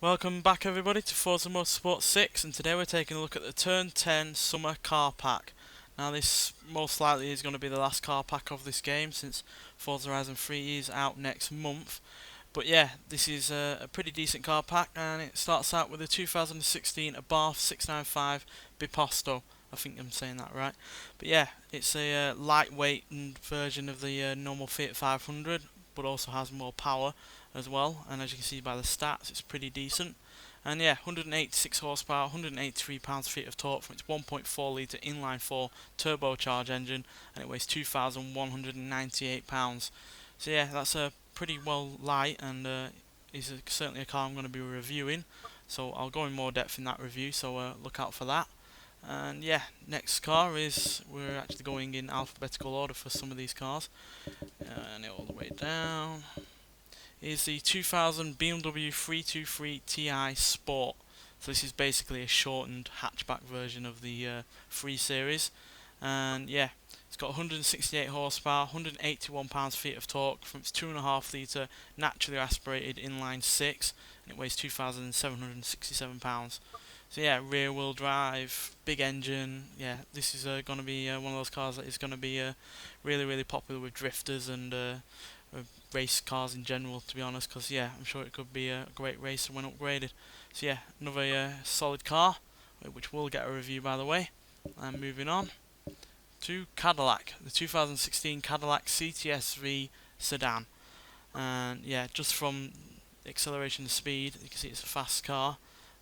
Welcome back everybody to Forza Motorsport 6, and today we're taking a look at the Turn 10 Summer Car Pack. Now this most likely is going to be the last car pack of this game since Forza Horizon 3 is out next month. But yeah, this is a pretty decent car pack, and it starts out with a 2016 Abarth 695 Biposto. I think I'm saying that right. But yeah, it's a lightweight version of the normal Fiat 500, but also has more power as well, and as you can see by the stats, it's pretty decent. And yeah, 186 horsepower, 183 pounds-feet of torque from its 1.4 litre inline-4 turbocharged engine, and it weighs 2,198 pounds. So yeah, that's a pretty well light, and is certainly a car I'm going to be reviewing. So I'll go in more depth in that review, so look out for that. And yeah, next car is, we're actually going in alphabetical order for some of these cars, and all the way down is the 2000 BMW 323 Ti Sport. So this is basically a shortened hatchback version of the 3 Series, and yeah, it's got 168 horsepower, 181 pounds-feet of torque from its 2.5 litre naturally aspirated inline 6, and it weighs 2,767 pounds. So yeah, rear wheel drive, big engine. Yeah, this is going to be one of those cars that is going to be really popular with drifters and race cars in general, to be honest, because yeah, I'm sure it could be a great racer when upgraded. So yeah, another solid car, which will get a review by the way. And moving on to Cadillac, the 2016 Cadillac CTS-V Sedan. And yeah, just from acceleration and speed, you can see it's a fast car,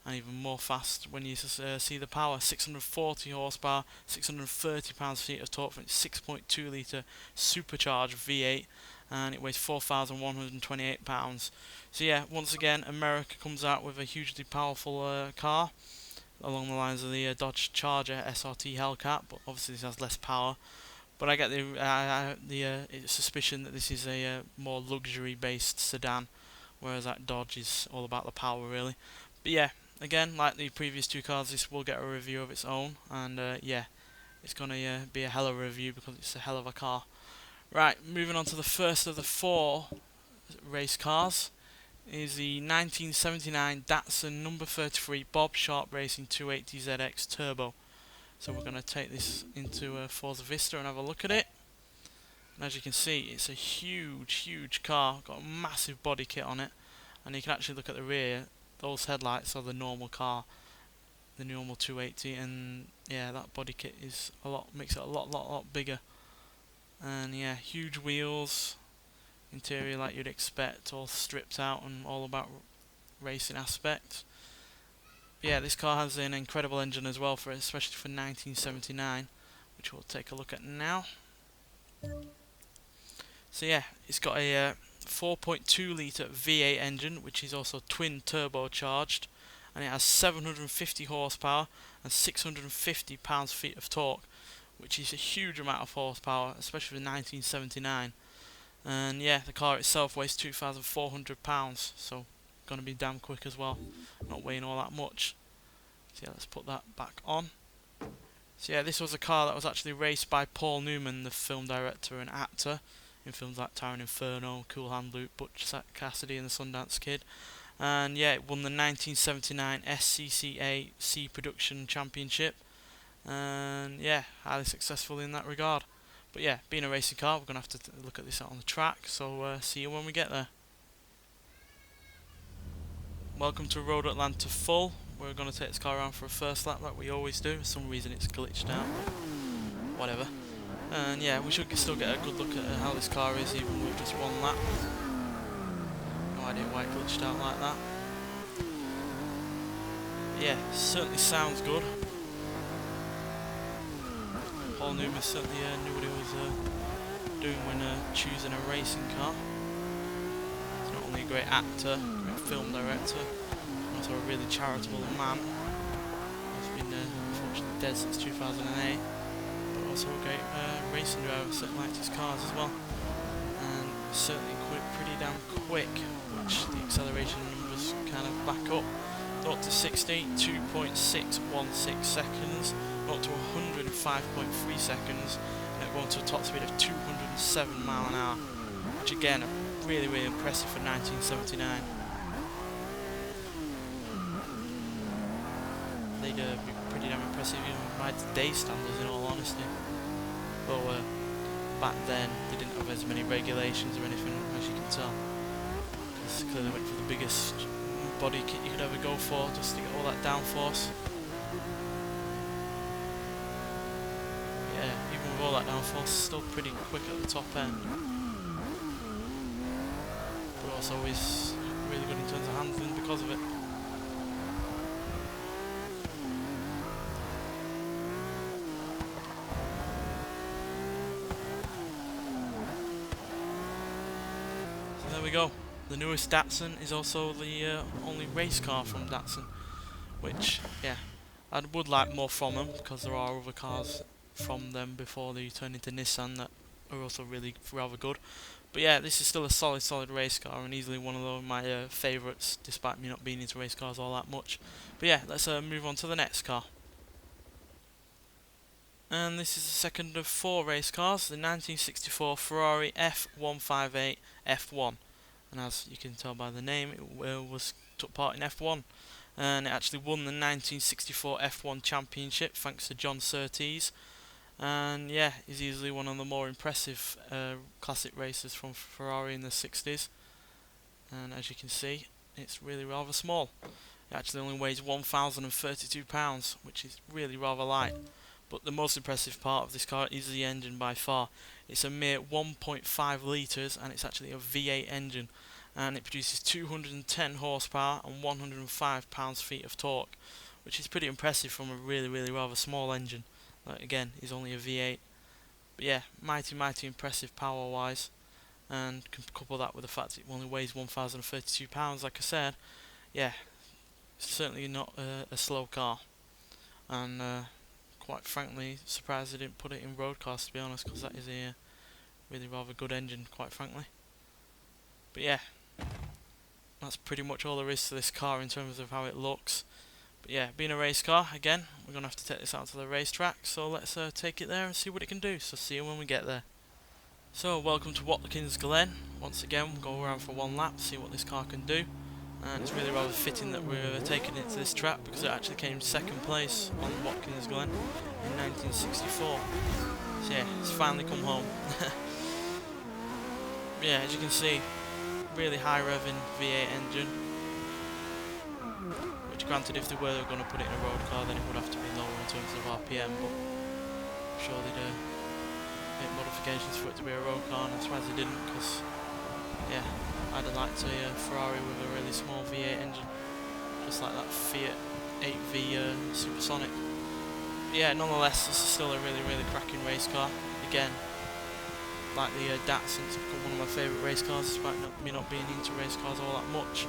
and even more fast when you see the power. 640 horsepower, 630 pounds-feet of torque from its 6.2 litre supercharged V8, and it weighs 4,128 pounds. So yeah, once again, America comes out with a hugely powerful car, along the lines of the Dodge Charger SRT Hellcat, but obviously this has less power. But I get the suspicion that this is a more luxury-based sedan, whereas that Dodge is all about the power, really. But yeah, again, like the previous two cars, this will get a review of its own, and yeah, it's going to be a hell of a review because it's a hell of a car. Right, moving on to the first of the 4 race cars is the 1979 Datsun number 33 Bob Sharp Racing 280ZX Turbo. So we're going to take this into Forza Vista and have a look at it. And as you can see, it's a huge car, got a massive body kit on it, and you can actually look at the rear. Those headlights are the normal car, the normal 280, and yeah, that body kit is makes it a lot bigger. And yeah, huge wheels, interior like you'd expect, all stripped out and all about racing aspect. But yeah, this car has an incredible engine as well, especially for 1979, which we'll take a look at now. So yeah, it's got a 4.2 litre V8 engine, which is also twin turbocharged, and it has 750 horsepower and 650 pounds-feet of torque, which is a huge amount of horsepower, especially for 1979. And yeah, the car itself weighs 2,400 pounds, so gonna be damn quick as well, not weighing all that much. So yeah, let's put that back on. So yeah, this was a car that was actually raced by Paul Newman, the film director and actor, in films like Tyrone Inferno, Cool Hand Luke, Butch Cassidy and the Sundance Kid. And yeah, it won the 1979 SCCA C Production Championship, and yeah, highly successful in that regard. But yeah, being a racing car, we're going to have to look at this out on the track, so see you when we get there. Welcome to Road Atlanta Full. We're going to take this car around for a first lap like we always do. For some reason it's glitched out, whatever. And yeah, we should still get a good look at how this car is even with just one lap. No idea why it glitched out like that. Yeah, certainly sounds good. Paul Newman certainly knew what he was doing when choosing a racing car. He's not only a great actor, great film director, but also a really charitable man. He's been unfortunately dead since 2008, but also a great racing driver, certainly liked his cars as well. And certainly pretty damn quick, which the acceleration numbers kind of back up. 0 to 60, 2.616 seconds, 0 to 105.3 seconds, and going to a top speed of 207 mile an hour, which again, really impressive for 1979. they'd be pretty damn impressive even by today's standards, in all honesty. But back then they didn't have as many regulations or anything, as you can tell. Because clearly went for the biggest body kit you could ever go for, just to get all that downforce. Yeah, even with all that downforce, still pretty quick at the top end. But also is really good in terms of handling because of it. So there we go. The newest Datsun is also the only race car from Datsun, which, yeah, I would like more from them, because there are other cars from them before they turn into Nissan that are also really rather good. But yeah, this is still a solid race car, and easily one of my favourites, despite me not being into race cars all that much. But yeah, let's move on to the next car. And this is the second of 4 race cars, the 1964 Ferrari F158 F1. And as you can tell by the name, it took part in F1, and it actually won the 1964 F1 Championship thanks to John Surtees. And yeah, is easily one of the more impressive classic racers from Ferrari in the 60s. And as you can see, it's really rather small. It actually only weighs 1,032 pounds, which is really rather light. But the most impressive part of this car is the engine by far. It's a mere 1.5 litres, and it's actually a V8 engine, and it produces 210 horsepower and 105 pounds-feet of torque, which is pretty impressive from a really rather small engine. Again, is only a V8. But yeah, mighty impressive power-wise, and couple that with the fact that it only weighs 1,032 pounds, like I said, yeah, it's certainly not a slow car. And quite frankly, surprised they didn't put it in road cars, to be honest, because that is a really rather good engine, quite frankly. But yeah, that's pretty much all there is to this car in terms of how it looks. But yeah, being a race car, again, we're going to have to take this out to the racetrack, so let's take it there and see what it can do. So see you when we get there. So welcome to Watkins Glen. Once again, we'll go around for one lap, see what this car can do. And it's really rather fitting that we're taking it to this track, because it actually came second place on Watkins Glen in 1964. So yeah, it's finally come home. Yeah, as you can see, really high revving V8 engine, which granted, if they were going to put it in a road car, then it would have to be lower in terms of RPM, but I'm sure they'd make modifications for it to be a road car, and I'm surprised they didn't, because yeah, I'd have liked a Ferrari with a really small V8 engine, just like that Fiat 8V Supersonic. But yeah, nonetheless, this is still a really cracking race car. Again, like the Datsun, it's become one of my favourite race cars, despite me not being into race cars all that much.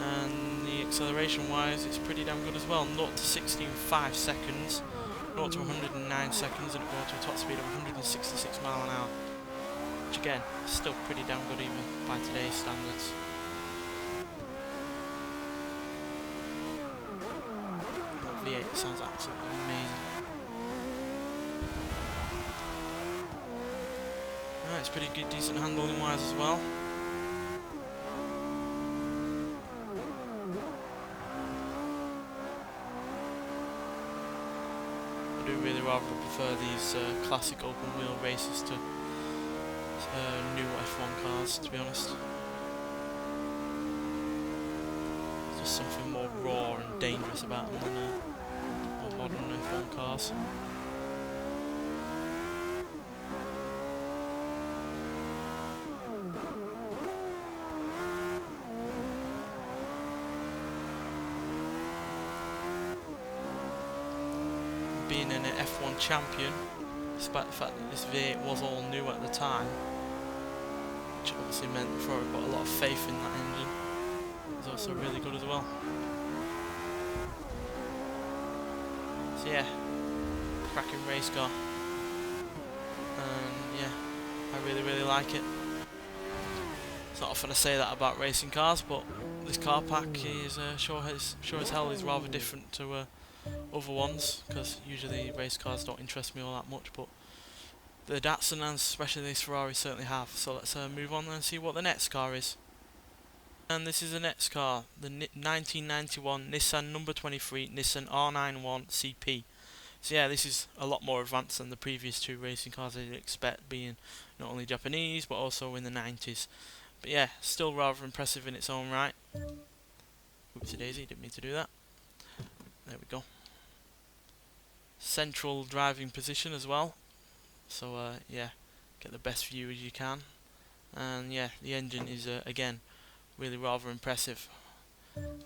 And the acceleration wise, it's pretty damn good as well. 0 to 60 in 5 seconds, 0 to 109 seconds, and it goes to a top speed of 166 miles an hour. Which again, is still pretty damn good even by today's standards. That V8 sounds absolutely amazing. Right, it's pretty good, decent handling wise as well. I do really rather prefer these classic open wheel races to new F1 cars, to be honest. There's just something more raw and dangerous about them than more modern F1 cars. Being an F1 champion, despite the fact that this V8 was all new at the time, which obviously meant that Ferrari put a lot of faith in that engine, it was also really good as well. So yeah, cracking race car, and yeah, I really like it. It's not often I say that about racing cars, but this car pack is sure as hell is rather different to other ones, because usually race cars don't interest me all that much, but the Datsun and especially this Ferrari certainly have. So let's move on and see what the next car is. And this is the next car, the 1991 Nissan number 23 Nissan R91 CP. So yeah, this is a lot more advanced than the previous two racing cars I'd expect, being not only Japanese but also in the 90s. But yeah, still rather impressive in its own right. Oopsie daisy, didn't mean to do that. There we go. Central driving position as well. So yeah, get the best view as you can. And yeah, the engine is again really rather impressive.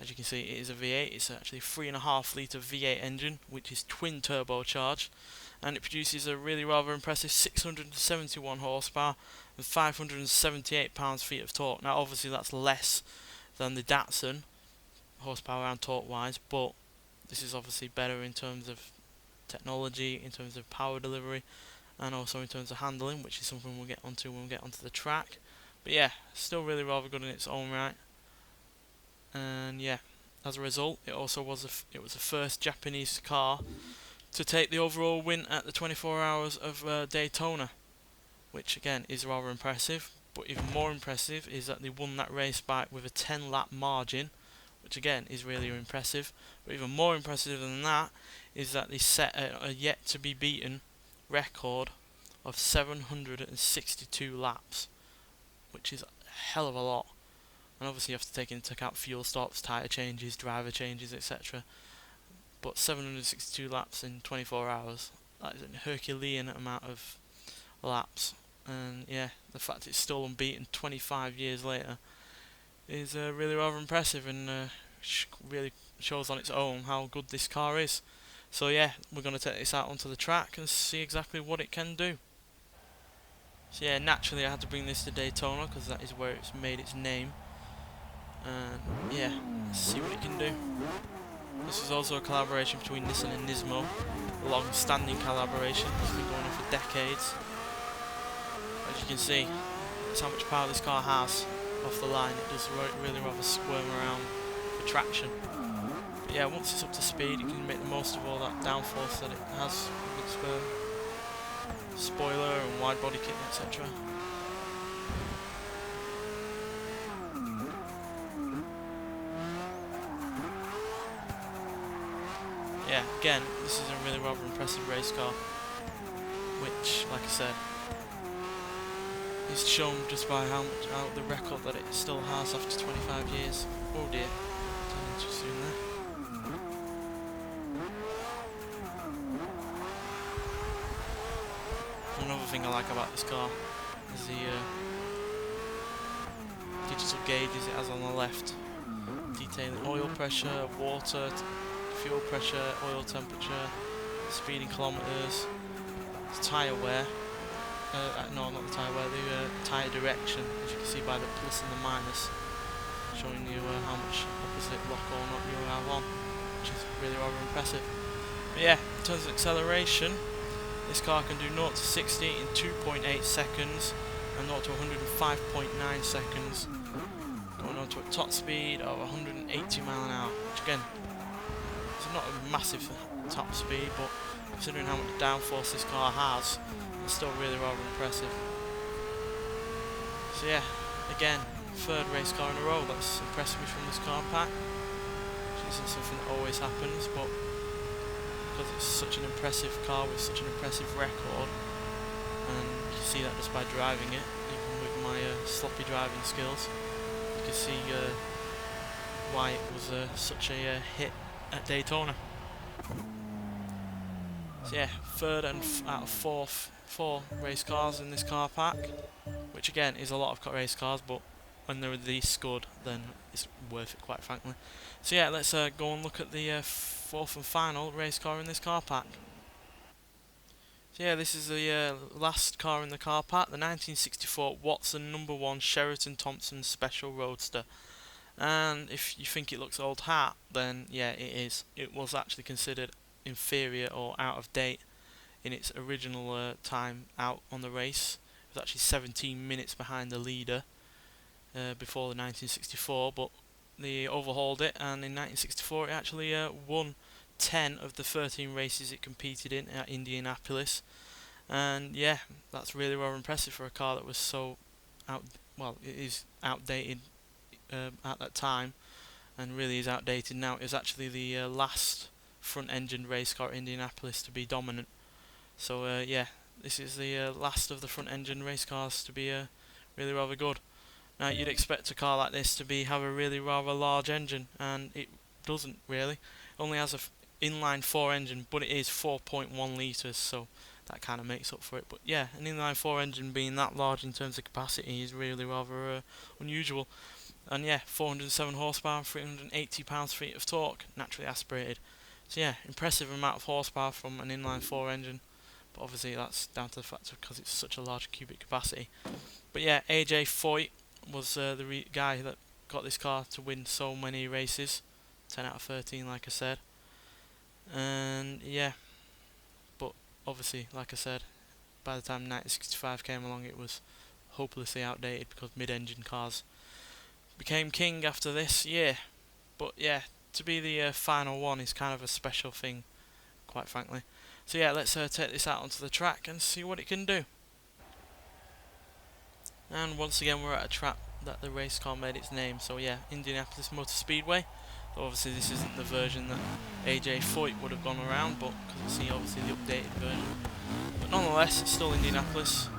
As you can see, it is a V8. It's actually a 3.5 litre V8 engine, which is twin turbocharged, and it produces a really rather impressive 671 horsepower with 578 pounds-feet of torque. Now obviously that's less than the Datsun horsepower and torque wise, but this is obviously better in terms of technology, in terms of power delivery, and also in terms of handling, which is something we'll get onto when we get onto the track. But yeah, still really rather good in its own right. And yeah, as a result, it also was the first Japanese car to take the overall win at the 24 Hours of Daytona, which again is rather impressive. But even more impressive is that they won that race by with a 10-lap margin, which again is really impressive. But even more impressive than that is that they set a yet to be beaten record of 762 laps, which is a hell of a lot. And obviously you have to take into account fuel stops, tyre changes, driver changes, etc. But 762 laps in 24 hours, that is a Herculean amount of laps. And yeah, the fact it's still unbeaten 25 years later is really rather impressive, and really shows on its own how good this car is. So yeah, we're going to take this out onto the track and see exactly what it can do. So yeah, naturally I had to bring this to Daytona because that is where it's made its name. And yeah, let's see what it can do. This is also a collaboration between Nissan and Nismo, a long-standing collaboration that's been going on for decades. As you can see, that's how much power this car has off the line. It does really rather squirm around for traction. But yeah, once it's up to speed, it can make the most of all that downforce that it has with its spoiler and wide body kit, etc. Yeah, again, this is a really rather impressive race car, which, like I said, is shown just by how the record that it still has after 25 years. Oh dear, turning too soon there. Another thing I like about this car is the digital gauges it has on the left, detailing oil pressure, water, fuel pressure, oil temperature, speed in kilometers, tyre wear. No, not the tyre wear, the tyre direction, as you can see by the plus and the minus, showing you how much opposite lock or not you have on, which is really rather impressive. But yeah, in terms of acceleration, this car can do 0 to 60 in 2.8 seconds and 0 to 105.9 seconds, going on to a top speed of 180 mile an hour, which again, it's not a massive top speed, but considering how much downforce this car has, it's still really rather impressive. So yeah, again, third race car in a row that's impressed me from this car pack, which isn't something that always happens, but because it's such an impressive car with such an impressive record, and you can see that just by driving it, even with my sloppy driving skills, you can see why it was such a hit at Daytona. So yeah, third and out of four race cars in this car pack, which again is a lot of race cars, but when they're this good, then it's worth it, quite frankly. So yeah, let's go and look at the fourth and final race car in this car pack. So yeah, this is the last car in the car pack, the 1964 Watson number 1 Sheraton-Thompson Special Roadster. And if you think it looks old hat, then yeah, it is. It was actually considered inferior or out of date in its original time out on the race. It was actually 17 minutes behind the leader before the 1964, but they overhauled it, and in 1964 it actually won 10 of the 13 races it competed in at Indianapolis. And yeah, that's really rather impressive for a car that was so it is outdated at that time, and really is outdated now. It was actually the last front-engined race car at Indianapolis to be dominant. So yeah, this is the last of the front-engine race cars to be really rather good. Now you'd expect a car like this to have a really rather large engine, and it doesn't really. It only has a inline 4 engine, but it is 4.1 litres, so that kind of makes up for it. But yeah, an inline 4 engine being that large in terms of capacity is really rather unusual. And yeah, 407 horsepower, 380 pounds-feet of torque, naturally aspirated. So yeah, impressive amount of horsepower from an inline 4 engine, but obviously that's down to the fact because it's such a large cubic capacity. But yeah, AJ Foyt was the guy that got this car to win so many races, 10 out of 13 like I said. And yeah, but obviously like I said, by the time 1965 came along it was hopelessly outdated because mid-engine cars became king after this year. But yeah, to be the final one is kind of a special thing, quite frankly. So yeah, let's take this out onto the track and see what it can do. And once again we're at a track that the race car made its name, so yeah, Indianapolis Motor Speedway. So obviously this isn't the version that AJ Foyt would have gone around, but because you see obviously the updated version. But nonetheless, it's still Indianapolis.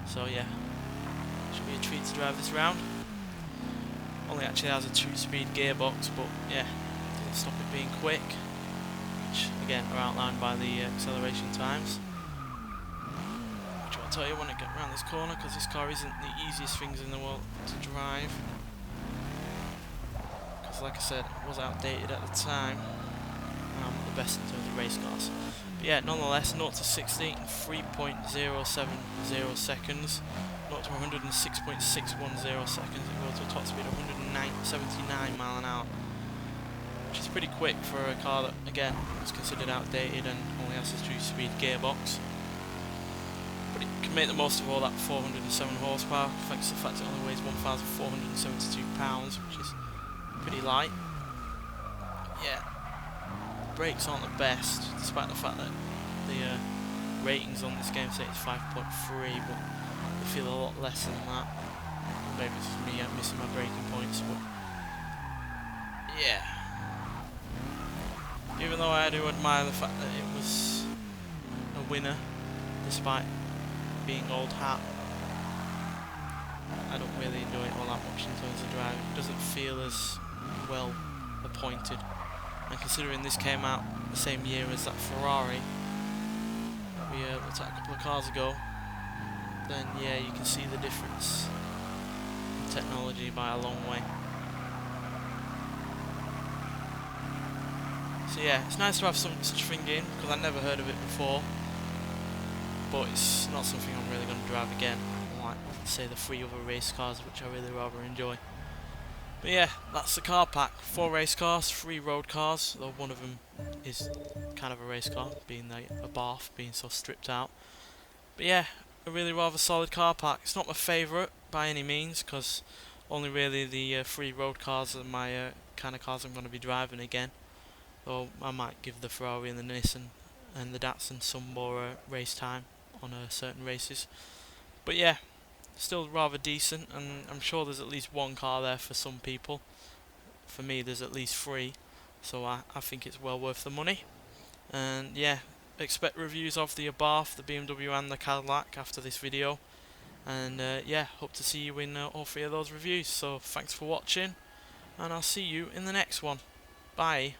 So yeah, should be a treat to drive this round. Only actually has a 2-speed gearbox, but yeah, doesn't stop it being quick, which again are outlined by the acceleration times. Which I'll tell you when I get around this corner, because this car isn't the easiest things in the world to drive. Because like I said, it was outdated at the time. The best in terms of race cars. But yeah, nonetheless, 0 to 60 in 3.070 seconds. 0 to 106.610 seconds. It goes to a top speed of 179 mile an hour. Which is pretty quick for a car that, again, was considered outdated and only has a 2-speed gearbox. But it can make the most of all that 407 horsepower, thanks to the fact it only weighs 1,472 pounds, which is pretty light. Yeah, brakes aren't the best, despite the fact that the ratings on this game say it's 5.3, but they feel a lot less than that. Maybe it's just me missing my braking points, but yeah. Even though I do admire the fact that it was a winner, despite being old hat, I don't really enjoy it all that much in terms of driving. It doesn't feel as well appointed. And considering this came out the same year as that Ferrari we looked at a couple of cars ago, then yeah, you can see the difference in technology by a long way. So yeah, it's nice to have such thing in, because I never heard of it before, but it's not something I'm really going to drive again, like say the 3 other race cars which I really rather enjoy. But yeah, that's the car pack. 4 race cars, 3 road cars, though one of them is kind of a race car, being the Abarth, being so stripped out. But yeah, a really rather solid car pack. It's not my favourite by any means, because only really the 3 road cars are my kind of cars I'm going to be driving again. Though I might give the Ferrari and the Nissan and the Datsun some more race time on certain races. But yeah, still rather decent, and I'm sure there's at least 1 car there for some people. For me there's at least 3, so I think it's well worth the money. And yeah, expect reviews of the Abarth, the BMW and the Cadillac after this video. And yeah, hope to see you in all 3 of those reviews. So thanks for watching, and I'll see you in the next one. Bye.